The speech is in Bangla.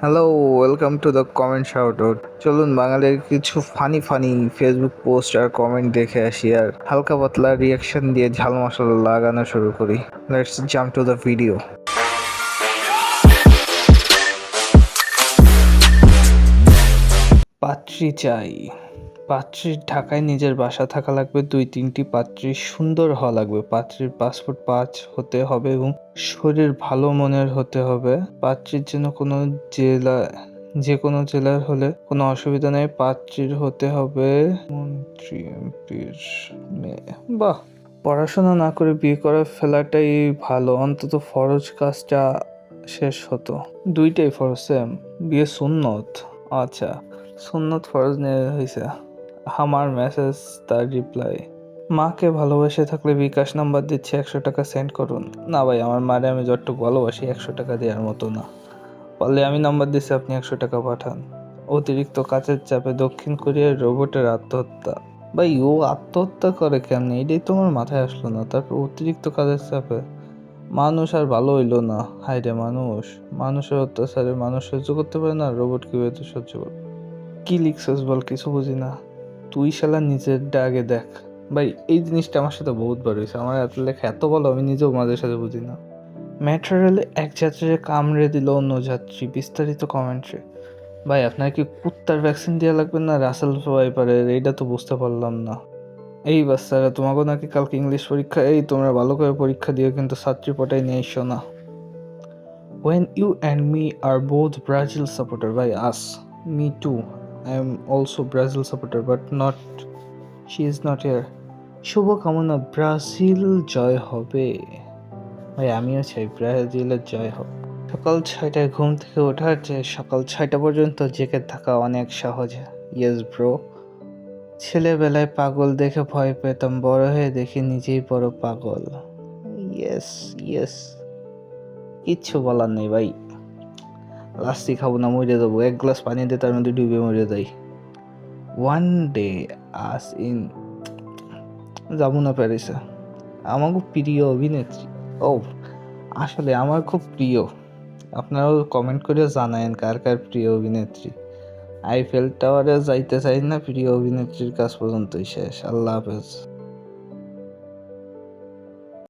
Hello, welcome to the comment shout out. চলুন বাঙালির কিছু ফানি ফানি ফেসবুক পোস্ট আর কমেন্ট দেখে আসি আর হালকা পাতলা রিয়াকশন দিয়ে ঝাল মশলা লাগানো শুরু করি। Let's jump to the video. পাত্রী চাই। পাত্রীর ঢাকায় নিজের বাসা থাকা লাগবে, 2-3টি পাত্রী সুন্দর হওয়া লাগবে, পাত্রীর পাসপোর্ট 5 হতে হবে এবং শরীর ভালো মনের হতে হবে। পাত্রীর জন্য যে কোনো জেলার হলে কোনো অসুবিধা নেই। পাত্রীর হতে হবে মন্ত্রী এমপির মেয়ে। বাহ, পড়াশোনা না করে বিয়ে করে ফেলাটাই ভালো, অন্তত ফরজ কাজটা শেষ হতো। দুইটাই ফরজ সেম। বিয়ে সুন্নত। আচ্ছা, সুন্নত ফরজ নিয়ে হয়েছে। আমার মেসেজ, তার রিপ্লাই। মাকে ভালোবেসে থাকলে বিকাশ নাম্বার দিচ্ছি, 100 টাকা সেন্ড করুন। না ভাই, আমার মারে আমি যতটুকু ভালোবাসি 100 টাকা দেওয়ার মতো না। পারলে আমি নাম্বার দিচ্ছি, আপনি 100 টাকা পাঠান। অতিরিক্ত কাজের চাপে দক্ষিণ কোরিয়ার রোবটের আত্মহত্যা। ভাই, ও আত্মহত্যা করে কেমনি, এটাই তোমার মাথায় আসলো না? তারপর অতিরিক্ত কাজের চাপে মানুষ আর ভালো হইলো না। হায় রে মানুষ, মানুষের অত্যাচারে মানুষ সহ্য করতে পারে না, রোবট কিভাবে সহ্য করবে? কি লিখছিস বল, কিছু বুঝি না। তুই শালা নিজেরটা আগে দেখ। ভাই, এই জিনিসটা আমার সাথে বহুতবার হয়েছে। আমার এত লেখা এত বলো, আমি নিজেও মাঝে সাথে বুঝি না। মেট্রো রেলে এক যাত্রীকে কামড়ে দিল অন্য যাত্রী, বিস্তারিত কমেন্ট্রি। ভাই, আপনার কি কুত্তার ভ্যাকসিন দেওয়া লাগবে না রাসেল ভাইপারের? এইটা তো বুঝতে পারলাম না। এই বাচ্চারা, তোমাকে নাকি কালকে ইংলিশ পরীক্ষা, এই তোমরা ভালো করে পরীক্ষা দিও কিন্তু ছাত্রী পটাই নিয়ে এসো না। When you and me are both Brazil supporter, ভাই us, me too. I am also Brazil supporter, but not. She is not here. শুভকামনা, ব্রাজিল জয় হবে। ভাই, আমিও চাই ব্রাজিলের জয় হোক। সকাল 6টায় ঘুম থেকে ওঠার চেয়ে সকাল 6টা পর্যন্ত জেগে থাকা অনেক সহজ। Yes bro. ছেলেবেলায় পাগল দেখে ভয় পেতাম, বড় হয়ে দেখি নিজেই বড় পাগল। ইয়েস ইয়েস, কিচ্ছু বলার নেই ভাই। লাস্টি খাবো না, মরে দেবো। 1 গ্লাস পানি দিয়ে তার মধ্যে ডুবে মরে যাই। ওয়ান ডে আস ইন, যাবো না প্যারিসে। আমার খুব প্রিয় অভিনেত্রী। ও, আসলে আমার খুব প্রিয়। আপনারাও কমেন্ট করে জানায়েন কার কার প্রিয় অভিনেত্রী। আইফেল টাওয়ারে যাইতে চাই না, প্রিয় অভিনেত্রীর কাছ পর্যন্তই শেষ। আল্লাহ হাফেজ।